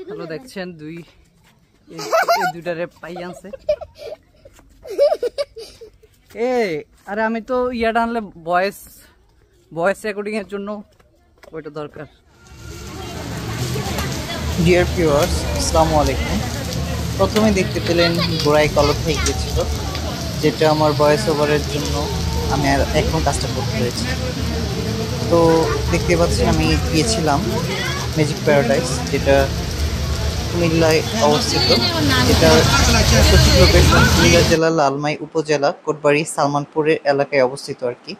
হলো দেখছেন দুইটারে পাই আনছে। আরে আমি তো ইয়াটা আনলে ভয়েস রেকর্ডিং এর জন্য ওইটা দরকার। ডিয়ার ভিউয়ার্স, আসসালামু আলাইকুম। প্রথমে দেখতে পেলেন গোড়াই কলম হয়ে গিয়েছিল, যেটা আমার ভয়েস ওভারের জন্য আমি আর এখন কাজটা করতে হয়েছে। তো দেখতে পাচ্ছি আমি গিয়েছিলাম ম্যাজিক প্যারাডাইস, যেটা কুমিল্লায় অবস্থিত। এটা সঠিক লোকেশন কুমিল্লা জেলার লালমাই উপজেলা কোটবাড়ি সালমানপুরের এলাকায় অবস্থিত আর কি।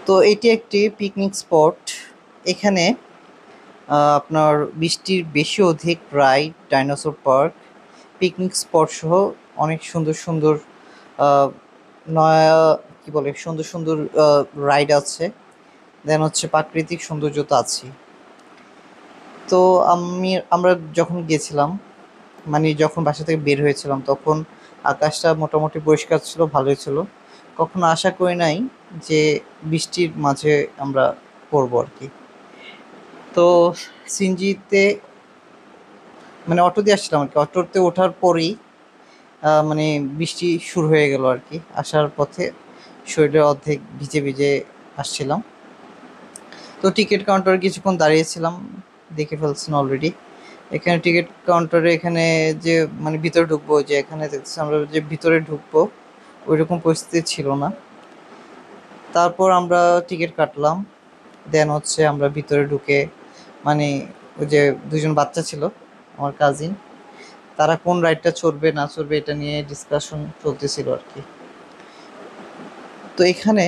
তো এটি একটি পিকনিক স্পট। এখানে আপনার 20টির বেশি অধিক ride, dinosaur park, picnic spot সহ অনেক সুন্দর সুন্দর সুন্দর সুন্দর রাইড আছে। দেন হচ্ছে প্রাকৃতিক সৌন্দর্য তো আছে। তো আমরা যখন গিয়েছিলাম, মানে যখন বাসা থেকে বের হয়েছিলাম, তখন আকাশটা মোটামুটি পরিষ্কার ছিল, ভালোই ছিল। কখনো আশা করি নাই যে বৃষ্টির মাঝে আমরা পড়বো আর কি। তো সিএনজিতে মানে অটো দিয়ে আসছিলাম আর কি। অটোতে ওঠার পরেই মানে বৃষ্টি শুরু হয়ে গেল আর কি। আসার পথে শরীরে অর্ধেক ভিজে ভিজে আসছিলাম। তো টিকিট কাউন্টারে কিছুক্ষণ দাঁড়িয়েছিলাম, দেখে ফেলছেন অলরেডি। এখানে টিকিট কাউন্টারে এখানে যে মানে ভিতরে ঢুকবো, যে এখানে দেখছি আমরা যে ভিতরে ঢুকবো ওইরকম পরিস্থিতি ছিল না। তারপর আমরা টিকিট কাটলাম। দেন হচ্ছে আমরা ভিতরে ঢুকে মানে ওই যে দুজন বাচ্চা ছিল আমার কাজিন, তারা কোন রাইডটা চড়বে না চড়বে এটা নিয়ে ডিসকাশন চলতেছিল আর কি। তো এখানে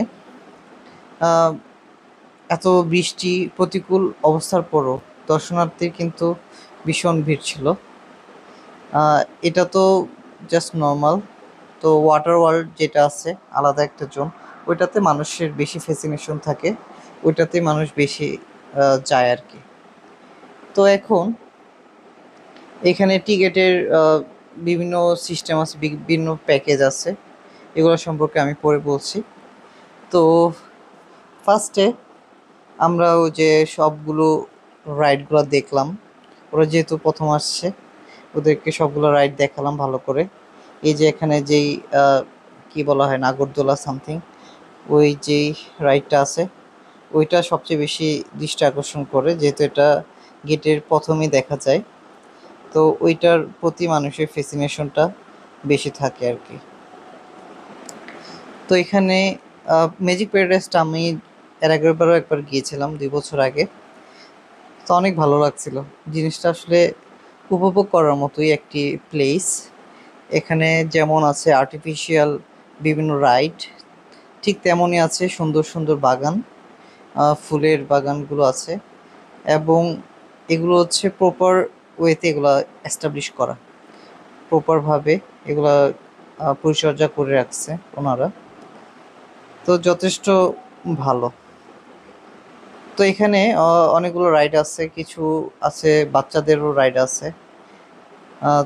এত বৃষ্টি প্রতিকূল অবস্থার পরও দর্শনার্থীর কিন্তু ভীষণ ভিড় ছিল। এটা তো জাস্ট নর্মাল। তো ওয়াটার ওয়ার্ল্ড যেটা আছে আলাদা একটা জোন, ওইটাতে মানুষের বেশি ফ্যাসিনেশন থাকে, ওইটাতে মানুষ বেশি যায় আর কি। তো এখন এখানে টিকিটের বিভিন্ন সিস্টেম আছে, বিভিন্ন প্যাকেজ আছে, এগুলো সম্পর্কে আমি পরে বলছি। তো ফার্স্টে আমরা ওই যে সবগুলো রাইডগুলো দেখলাম। ওরা যেহেতু প্রথম আসছে, ওদেরকে সবগুলো রাইড দেখালাম ভালো করে। এই যে এখানে যেই কি বলা হয় নাগরদোলা সামথিং, ওই যেই রাইডটা আছে ওইটা সবচেয়ে বেশি দৃষ্টি আকর্ষণ করে, যেহেতু এটা গেটের প্রথমেই দেখা যায়। তো ওইটার প্রতি মানুষের ফ্যাসিনেশনটা বেশি থাকে আর কি। তো এখানে ম্যাজিক প্যারাডাইসটা আমি এর আগেরবারও একবার গিয়েছিলাম 2 বছর আগে। তো অনেক ভালো লাগছিল। জিনিসটা আসলে উপভোগ করার মতোই একটি প্লেস। এখানে যেমন আছে আর্টিফিশিয়াল বিভিন্ন রাইড, ঠিক তেমনই আছে সুন্দর সুন্দর বাগান, ফুলের বাগানগুলো আছে। এবং এগুলো হচ্ছে প্রপার ওয়েতে এগুলো এস্টাবলিশ করা, প্রপারভাবে এগুলা পরিচর্যা করে রাখছে ওনারা। তো যথেষ্ট ভালো। তো এখানে অনেকগুলো রাইড আছে, কিছু আছে বাচ্চাদেরও রাইড আছে।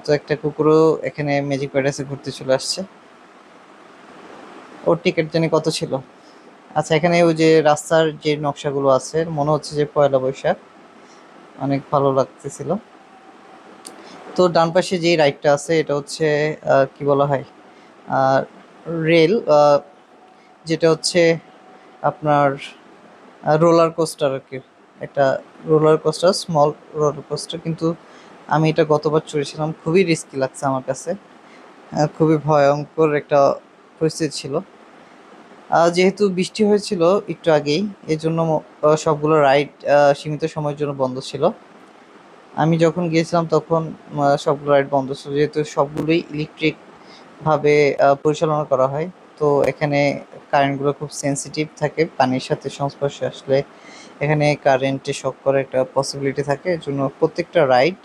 তো একটা কুকুরও এখানে ম্যাজিক প্যারাডাইসে ঘুরতে চলে আসছে। ওর টিকিট জানি কত ছিল। আচ্ছা, এখানে ওই যে রাস্তার যে নকশাগুলো আছে মনে হচ্ছে যে পয়লা বৈশাখ, অনেক ভালো লাগতেছিল। তো ডান পাশে যেই রাইডটা আছে এটা হচ্ছে কি বলা হয় রেল, যেটা হচ্ছে আপনার রোলার কোস্টার আর কি। একটা roller coaster, small roller coaster. কিন্তু আমি এটা গতবার চড়েছিলাম, খুবই রিস্কি লাগছে আমার কাছে, খুবই ভয়ঙ্কর একটা পরিস্থিতি ছিল। যেহেতু বৃষ্টি হয়েছিল একটু আগেই, এর জন্য সবগুলো রাইড সীমিত সময়ের জন্য বন্ধ ছিল। আমি যখন গিয়েছিলাম তখন সবগুলো রাইড বন্ধ ছিল, যেহেতু সবগুলোই ইলেকট্রিকভাবে পরিচালনা করা হয়। তো এখানে কারেন্টগুলো খুব সেন্সিটিভ থাকে, পানির সাথে সংস্পর্শে আসলে এখানে কারেন্টে শক করার একটা পসিবিলিটি থাকে। এর জন্য প্রত্যেকটা রাইড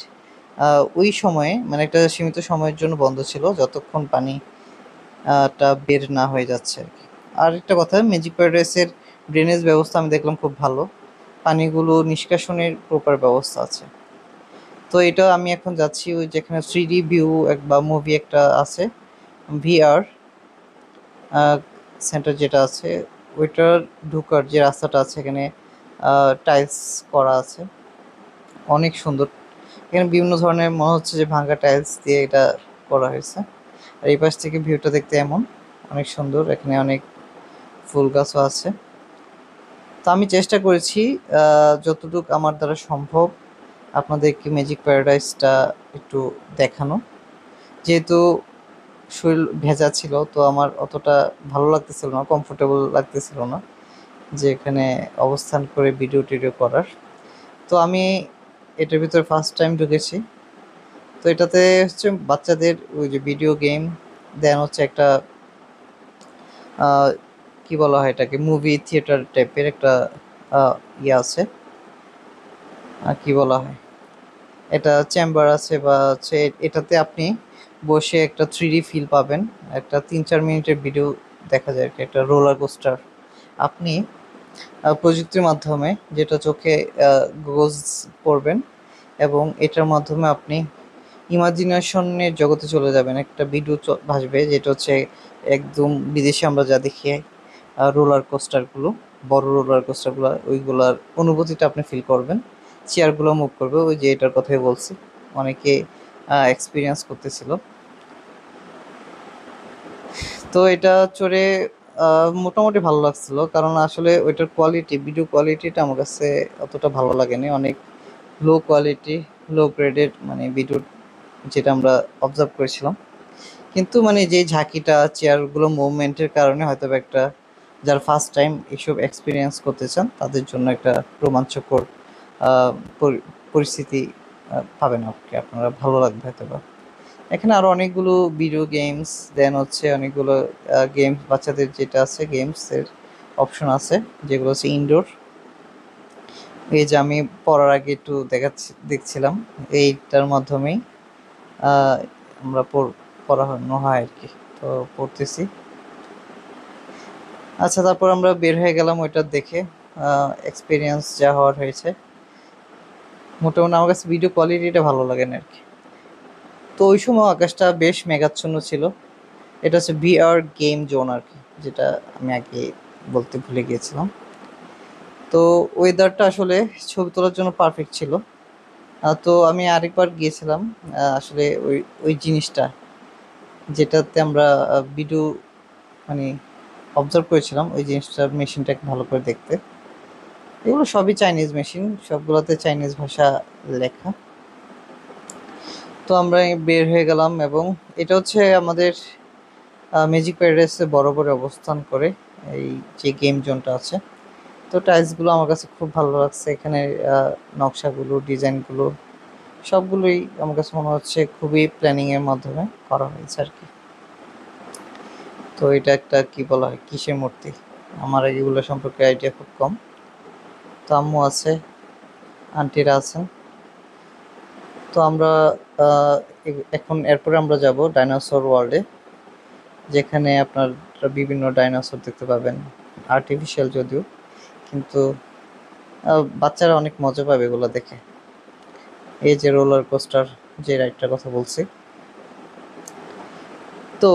ওই সময়ে মানে একটা সীমিত সময়ের জন্য বন্ধ ছিল, যতক্ষণ পানিটা বের না হয়ে যাচ্ছে আর কি। আর একটা কথা, ম্যাজিক প্যারাডাইসের ড্রেনেজ ব্যবস্থা আমি দেখলাম খুব ভালো, পানিগুলো নিষ্কাশনের প্রপার ব্যবস্থা আছে। তো এটা আমি এখন যাচ্ছি ওই যেখানে 3D ভিউ বা মুভি একটা আছে, VR সেন্টার যেটা আছে, ওইটার ঢোকার যে রাস্তাটা আছে এখানে টাইলস করা আছে, অনেক সুন্দর। এখানে বিভিন্ন ধরনের মনে হচ্ছে যে ভাঙা টাইলস দিয়ে এটা করা হয়েছে। আর এই পাশ থেকে ভিউটা দেখতে এমন অনেক সুন্দর। এখানে অনেক ফুল গাছও আছে। তো আমি চেষ্টা করেছি যতটুকু আমার দ্বারা সম্ভব আপনাদেরকে ম্যাজিক প্যারাডাইসটা একটু দেখানো। যেহেতু শরীর ভেজা ছিল, তো আমার অতটা ভালো লাগতেছিল না, কমফোর্টেবল লাগতেছিল না যে এখানে অবস্থান করে ভিডিও টিডিও করার। তো আমি এটার ভিতরে ফার্স্ট টাইম ঢুকেছি। তো এটাতে হচ্ছে বাচ্চাদের ওই যে ভিডিও গেম, দেন হচ্ছে একটা আহ, কি বলা হয় এটাকে, মুভি থিয়েটার টাইপের একটা ইয়ে আছে, কি বলা হয়, এটা চেম্বার আছে বা হচ্ছে এটাতে আপনি বসে একটা 3D ফিল পাবেন। একটা 3-4 মিনিটের ভিডিও দেখা যায় আর কি, একটা রোলার কোস্টার। আপনি প্রযুক্তির মাধ্যমে যেটা চোখে গোগলস পরবেন এবং এটার মাধ্যমে আপনি ইমাজিনেশনের জগতে চলে যাবেন। একটা ভিডিও ভাসবে যেটা হচ্ছে একদম বিদেশে আমরা যা দেখি রোলার কোস্টারগুলো, বড় রোলার কোস্টারগুলো, ওইগুলার অনুভূতিটা আপনি ফিল করবেন। চেয়ারগুলো মুভ করবে, ওই যে এটার কথাই বলছি, অনেকে এক্সপিরিয়েন্স করতেছিল। তো এটা চড়ে মোটামুটি ভালো লাগছিল, কারণ আসলে ওইটার কোয়ালিটি, ভিডিও কোয়ালিটিটা আমার কাছে অতটা ভালো লাগেনি। অনেক লো কোয়ালিটি, লো গ্রেডেড মানে ভিডিও যেটা আমরা অবজার্ভ করেছিলাম। কিন্তু মানে যে ঝাঁকিটা, চেয়ারগুলো মুভমেন্টের কারণে হয়তো একটা, যারা ফার্স্ট টাইম এসব এক্সপিরিয়েন্স করতে চান তাদের জন্য একটা রোমাঞ্চকর আহ, পরিস্থিতি পাবেন আপনি, আপনারা ভালো লাগবে হয়তো বা। এখানে আরো অনেকগুলো ভিডিও গেমস, দেন হচ্ছে অনেকগুলো গেমস, বাচ্চাদের যেটা আছে গেমস এর অপশন আছে, যেগুলো হচ্ছে ইনডোর। এই যে আমি পড়ার আগে একটু দেখছিলাম, এইটার মাধ্যমেই আহ, আমরা পড়ানো হয় আর কি। তো পড়তেছি। আচ্ছা, তারপর আমরা বের হয়ে গেলাম ওইটা দেখে। এক্সপিরিয়েন্স যা হওয়ার হয়েছে, মোটামুটি আমার কাছে ভিডিও কোয়ালিটিটা ভালো লাগে না আর কি। তো ওই সময় আকাশটা বেশ মেঘাচ্ছন্ন ছিল। এটা হচ্ছে VR গেম জোন আর কি, যেটা আমি আগে বলতে ভুলে গিয়েছিলাম। তো ওয়েদারটা আসলে ছবি তোলার জন্য পারফেক্ট ছিল। তো আমি আরেকবার গিয়েছিলাম আসলে ওই ওই জিনিসটা, যেটাতে আমরা ভিডিও মানে অবজার্ভ করেছিলাম, ওই জিনিসটা মেশিনটাকে ভালো করে দেখতে। এগুলো সবই চাইনিজ মেশিন, সবগুলোতে চাইনিজ ভাষা লেখা। তো আমরা বের হয়ে গেলাম এবং এটা হচ্ছে আমাদের ম্যাজিক প্যারাডাইসে বরাবর অবস্থান করে এই যে গেম জোনটা আছে। তো টাইলসগুলো আমার কাছে খুব ভালো লাগছে, এখানে নকশাগুলো, ডিজাইনগুলো সবগুলোই আমার কাছে মনে হচ্ছে খুবই প্ল্যানিংয়ের মাধ্যমে করা হয়েছে আর কি। তো এটা একটা কি বলা হয়, কিসের মূর্তি, আমার এগুলো সম্পর্কে আইডিয়া খুব কম। তো আম্মু আছে, আন্টিরা আছেন। তো আমরা আহ, এখন এরপরে আমরা যাব ডাইনোসর ওয়ার্ল্ডে, যেখানে আপনার বিভিন্ন ডাইনোসর দেখতে পাবেন, আর্টিফিশিয়াল যদিও, কিন্তু বাচ্চারা অনেক মজা পাবে এগুলো দেখে। এই যে রোলার কোস্টার, যে রাইডটার কথা বলছি। তো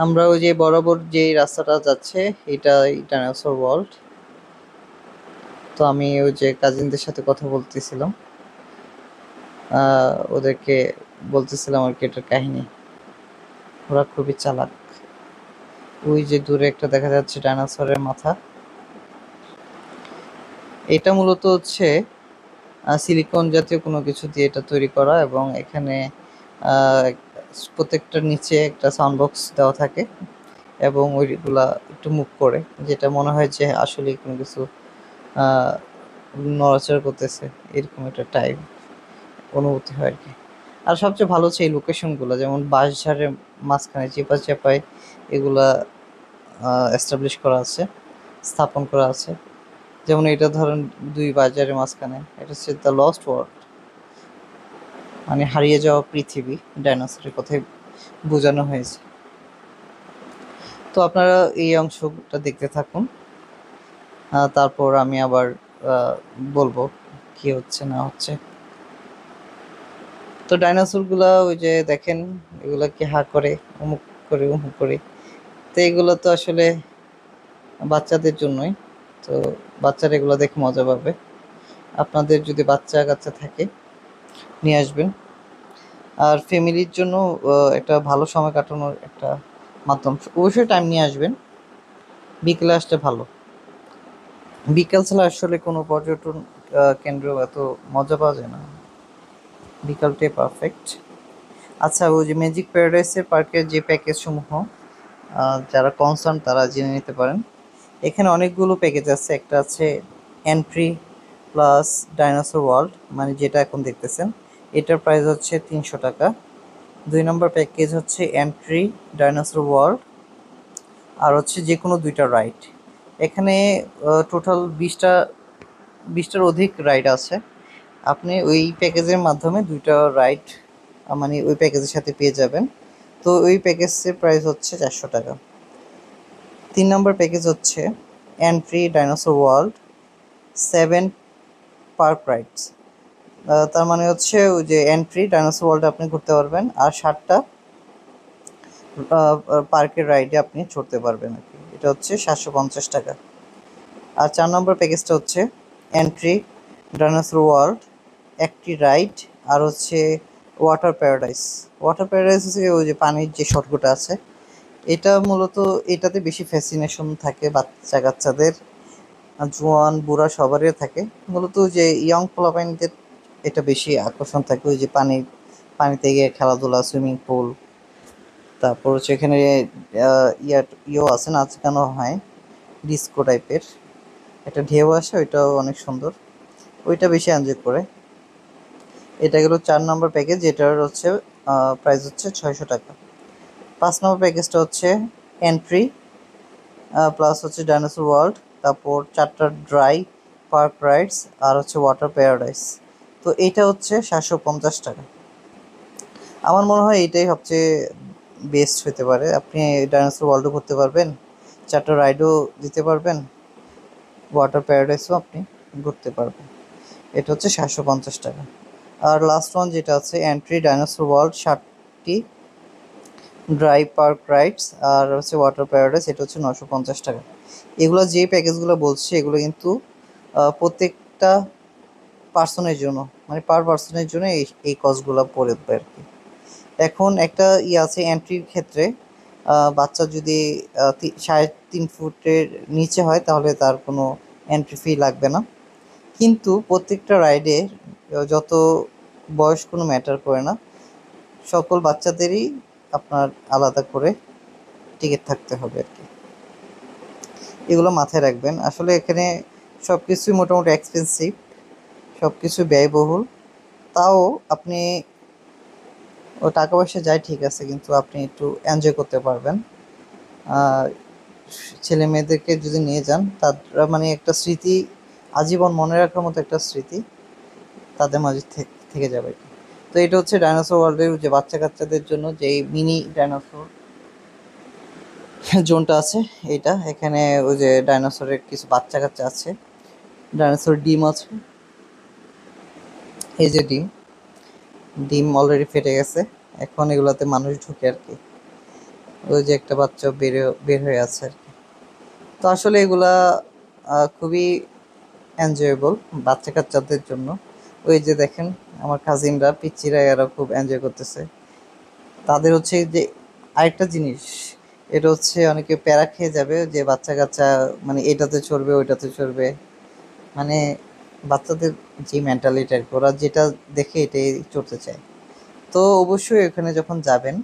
আমরা ওই যে বরাবর যে রাস্তাটা যাচ্ছে, এটা ডাইনোসর ওয়ার্ল্ড। তো আমি ওই যে কাজিনদের সাথে কথা বলতেছিলাম, ওদেরকে বলতেছিলাম আর কি এটার কাহিনী। ওরা খুবই চালাক। ওই যে দূরে একটা দেখা যাচ্ছে ডাইনোসরের মাথা, এটা মূলত হচ্ছে সিলিকন জাতীয় কোনো কিছু দিয়ে এটা তৈরি করা, এবং এখানে আহ, প্রত্যেকটার নিচে একটা সাউন্ড বক্স দেওয়া থাকে এবং ওইগুলা একটু মুভ করে, যেটা মনে হয় যে আসলে কোনো কিছু আহ, নড়াচড়া করতেছে, এরকম একটা টাইপ অনুভূতি হয় আর কি। আর সবচেয়ে ভালো হচ্ছে এই লোকেশনগুলো, যেমন বাঁশঝাড়ের মাঝখানে চিপা চাপায় এগুলা এস্টাবলিশ করা আছে, স্থাপন করা আছে। যেমন এটা ধরেন দুই বাজারের মাঝখানে, এটা হচ্ছে দ্য লস্ট ওয়ার্ল্ড, মানে হারিয়ে যাওয়া পৃথিবী, ডাইনোসরের কথাই বোঝানো হয়েছে। তো আপনারা এই অংশটা দেখতে থাকুন, তারপর আমি আবার বলবো কি হচ্ছে না হচ্ছে। তো ডাইনোসর গুলা ওই যে দেখেন, এগুলা কি হা করে, অমুক করে, অমুক করে। তো এগুলো তো আসলে বাচ্চাদের জন্যই, তো বাচ্চারা এগুলো দেখে মজা পাবে। আপনাদের যদি বাচ্চা কাচ্চা থাকে নিয়ে আসবেন। আর ফ্যামিলির জন্য একটা ভালো সময় কাটানোর একটা মাধ্যম, অবশ্যই টাইম নিয়ে আসবেন, বিকেলে আসলে ভালো। বিকেল ছাড়া আসলে কোনো পর্যটন কেন্দ্র এত মজা পাওয়া যায় না, বিকালটাই পারফেক্ট। আচ্ছা, ওই যে ম্যাজিক প্যারাডাইসের পার্কের যে প্যাকেজ সমূহ যারা কনসার্ন তারা জেনে নিতে পারেন। এখানে অনেকগুলো প্যাকেজ আছে। একটা আছে এন্ট্রি প্লাস ডাইনোসর ওয়ার্ল্ড, মানে যেটা এখন দেখতেছেন, এটার প্রাইস হচ্ছে 300 টাকা। 2 নম্বর প্যাকেজ হচ্ছে এন্ট্রি ডাইনোসর ওয়ার্ল্ড, আর হচ্ছে যে কোনো 2টা রাইড। এখানে টোটাল 20টার অধিক রাইড আছে। আপনি ওই প্যাকেজের মাধ্যমে 2টা রাইড মানে ওই প্যাকেজের সাথে পেয়ে যাবেন। তো ওই প্যাকেজের প্রাইস হচ্ছে 400 টাকা। 3 নম্বর প্যাকেজ হচ্ছে entry dinosaur world 7 park rides. তার মানে হচ্ছে ওই যে এন্ট্রি ডাইনোসর ওয়ার্ল্ডে আপনি ঘুরতে পারবেন, আর 7টা পার্কের রাইডে আপনি চড়তে পারবেন আর কি। এটা হচ্ছে 750 টাকা। আর 4 নম্বর প্যাকেজটা হচ্ছে এন্ট্রি ডাইনোসর ওয়ার্ল্ড, একটি রাইড, আর হচ্ছে ওয়াটার প্যারাডাইস। ওয়াটার প্যারাডাইস হচ্ছে ওই যে পানির যে সটগুটা আছে, এটা মূলত এটাতে বেশি ফ্যাসিনেশন থাকে বাচ্চা কাচ্চাদের, জোয়ান বুড়া সবারই থাকে। মূলত যে ইয়ং পোলাপাইনদের এটা বেশি আকর্ষণ থাকে, ওই যে পানিতে গিয়ে খেলাধুলা, সুইমিং পুল, তারপর হচ্ছে এখানে ইয়েও আছে, নাচ গানও হয়, ডিস্কো টাইপের একটা ঢেউ আসে, ওইটাও অনেক সুন্দর, ওইটা বেশি এনজয় করে। এটা গেল 4 নম্বর প্যাকেজ, এটার হচ্ছে প্রাইস হচ্ছে 600 টাকা। 5 নম্বর প্যাকেজটা হচ্ছে এন্ট্রি প্লাস হচ্ছে ডাইনোসর ওয়ার্ল্ড, তারপর 4টা ড্রাই পার্ক রাইডস, আর হচ্ছে ওয়াটার প্যারাডাইস। তো এইটা হচ্ছে 750 টাকা। আমার মনে হয় এটাই সবচেয়ে বেস্ট হতে পারে। আপনি ডাইনোসর ওয়ার্ল্ডও করতে পারবেন, 4টা রাইডও দিতে পারবেন, ওয়াটার প্যারাডাইসও আপনি ঘুরতে পারবেন। এটা হচ্ছে 750 টাকা। আর লাস্ট ওয়ান যেটা আছে এন্ট্রি ডাইনোসর ওয়ার্ল্ড, 7টি ড্রাই পার্ক রাইডস, আর হচ্ছে ওয়াটার প্যারাডাইস, এটা হচ্ছে 950 টাকা। এগুলো যে প্যাকেজগুলো বলছি এগুলো কিন্তু প্রত্যেকটা পার্সনের জন্য, মানে পার পার্সনের জন্য এই কস্টগুলো পড়বে আর কি। এখন একটা আছে এন্ট্রির ক্ষেত্রে, বাচ্চা যদি 3.5 ফুটের নিচে হয় তাহলে তার কোনো এন্ট্রি ফি লাগবে না। কিন্তু প্রত্যেকটা রাইডে যত বয়স কোনো ম্যাটার করে না, সকল বাচ্চাদেরই আপনার আলাদা করে টিকিট থাকতে হবে আর কি। এগুলো মাথায় রাখবেন। আসলে এখানে সব কিছুই মোটামুটি এক্সপেন্সিভ, সব কিছু ব্যয়বহুল। তাও আপনি ও টাকা পয়সা যায় ঠিক আছে, কিন্তু আপনি একটু এনজয় করতে পারবেন। ছেলে মেয়েদেরকে যদি নিয়ে যান, তারা মানে একটা স্মৃতি, আজীবন মনে রাখার মতো একটা স্মৃতি তাদের মাঝে থেকে যাবে। তো এটা হচ্ছে ডাইনোসর ওয়ার্ল্ডের যে বাচ্চা কাচ্চাদের জন্য যে মিনি ডাইনোসর জোনটা আছে এইটা। এখানে ওই যে ডাইনোসরের কিছু বাচ্চা কাচ্চা আছে, ডাইনোসর ডিম আছে, এই যে ডিম ডিম অলরেডি ফেটে গেছে, এখন এগুলাতে মানুষ ঢুকে আর কি। ওই যে একটা বাচ্চা বের হয়ে আছে আর কি। তো আসলে এগুলা খুবই এনজয়েবল বাচ্চা কাচ্চাদের জন্য। ওই যে দেখেন আমার কাজিনরা পিচ্চিরা এরা খুব এনজয় করতেছে। তাদের হচ্ছে যে আরেকটা জিনিস, এটা হচ্ছে অনেকে প্যারা খেয়ে যাবে যে বাচ্চা কাচ্চা মানে এটাতে চড়বে ওইটাতে চড়বে, মানে বাচ্চাদের যে মেন্টালিটি আর কি, ওরা যেটা দেখে এটাই চড়তে চায়। তো অবশ্যই এখানে যখন যাবেন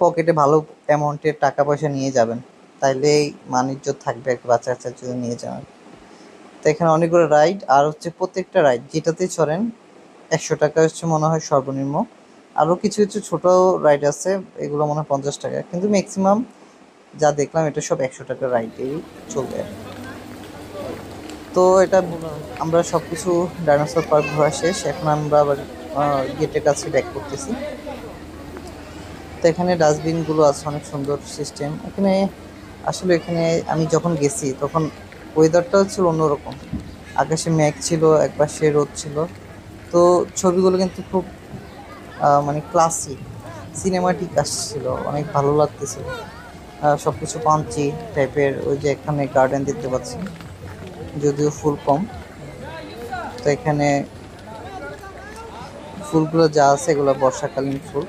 পকেটে ভালো অ্যামাউন্টের টাকা পয়সা নিয়ে যাবেন, তাইলেই মানিজ্য থাকবে আর কি বাচ্চা কাচ্চার জন্য নিয়ে যাওয়ার। তো এখানে অনেকগুলো রাইড, আর হচ্ছে প্রত্যেকটা রাইড যেটাতেই চড়েন 100 টাকা হচ্ছে মনে হয় সর্বনিম্ন। আরও কিছু কিছু ছোটো রাইড আছে, এগুলো মনে হয় 50 টাকা, কিন্তু ম্যাক্সিমাম যা দেখলাম এটা সব 100 টাকার রাইডেই চলবে। তো এটা আমরা সব কিছু ডাইনোসর পার্ক ঘোরা শেষ, এখন আমরা আবার গেটের কাছে ব্যাক করতেছি। তো এখানে ডাস্টবিনগুলো আছে, অনেক সুন্দর সিস্টেম এখানে। আসলে এখানে আমি যখন গেছি তখন ওয়েদারটাও ছিল অন্যরকম, আকাশে মেঘ ছিল, একপাশে রোদ ছিল। তো ছবিগুলো কিন্তু খুব মানে ক্লাসি সিনেমাটিক আসছিল, অনেক ভালো লাগতেছিল। সব কিছু পাঞ্চি টাইপের। ওই যে এখানে গার্ডেন দেখতে পাচ্ছি, যদিও ফুল কম। এখানে ফুলগুলো যা আছে এগুলো বর্ষাকালীন ফুল,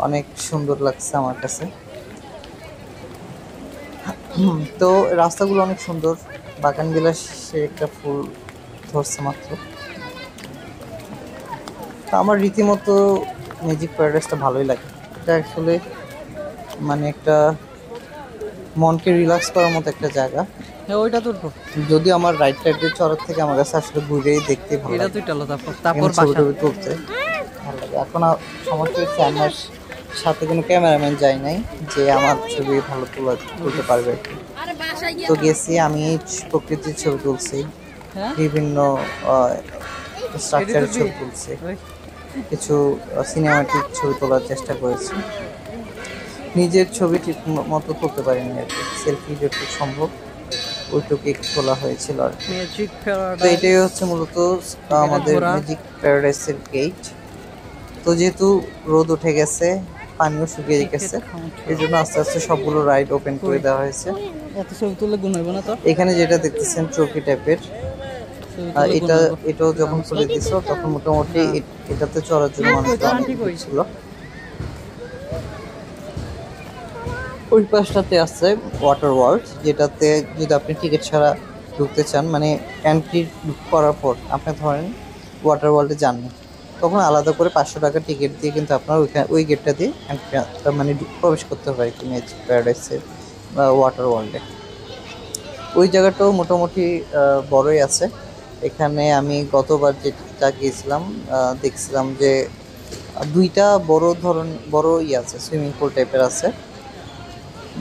অনেক সুন্দর লাগছে আমার কাছে। তো রাস্তাগুলো অনেক সুন্দর, বাগান বিলাসের একটা ফুল ধরছে মাত্র। তো আমার রীতিমতো ম্যাজিক প্যারাডাইসটা ভালোই লাগে। এটা আসলে মানে একটা মনকে রিল্যাক্স করার মতো একটা জায়গা। হ্যাঁ ওইটা তো যদিও আমার রাইট সাইড দিয়ে চড়ার থেকে আমার কাছে আসলে ঘুরেই দেখতে ভালো এটা লাগে, তুই টালো, তারপর এখানে ছবি টবি তুলতে ভালো লাগে। এখন সমস্যা হচ্ছে আমার সাথে কোনো ক্যামেরাম্যান যায় নাই যে আমার ছবি ভালো তুলতে পারবে আর কি। তো গেছি আমি প্রকৃতির ছবি তুলছি, হ্যাঁ বিভিন্ন স্ট্রাকচারের ছবি তুলছি, কিছু সিনেমাটিক ছবি তোলার চেষ্টা করেছি। নিজের ছবি ঠিক মতো তুলতে পারিনি আর কি, সেলফি যতটুকু সম্ভব ওইটুকু তোলা হয়েছিল আর কি। ম্যাজিক তো প্যারাডাইস এটাই হচ্ছে মূলত আমাদের ম্যাজিক প্যারাডাইসের গেট। তো যেহেতু রোদ উঠে গেছে, পানিও শুকিয়ে গেছে, এই জন্য আস্তে আস্তে সবগুলো রাইড ওপেন করে দেওয়া হয়েছে। এত ছবি তুললে গুণ হইব না তো? এখানে যেটা দেখতেছেন ট্রফি টাইপের, এটাও যখন খুলে দিছিল তখন মোটামুটি এটাতে চড়ার জন্য মানুষটা অনেক ছিল। ওই পাশটাতে আছে ওয়াটার ওয়ার্ল্ড, যেটাতে যদি আপনি টিকিট ছাড়া ঢুকতে চান, মানে এন্ট্রি করার পর আপনি ধরেন ওয়াটার ওয়ার্ল্ডে যাননি, তখন আলাদা করে 500 টাকা টিকিট দিয়ে কিন্তু আপনার ওই গেটটা দিয়ে মানে প্রবেশ করতে হবে আর কি ম্যাজিক প্যারাডাইসের ওয়াটার ওয়ার্ল্ডে। ওই জায়গাটাও মোটামুটি বড়ই আছে। এখানে আমি গতবার যেটা গিয়েছিলাম দেখছিলাম যে দুইটা বড় আছে, সুইমিং পুল টাইপের আছে।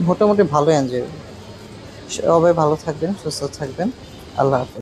মোটামুটি ভালো এনজয়। সবাই ভালো থাকবেন, সুস্থ থাকবেন। আল্লাহ হাফেজ।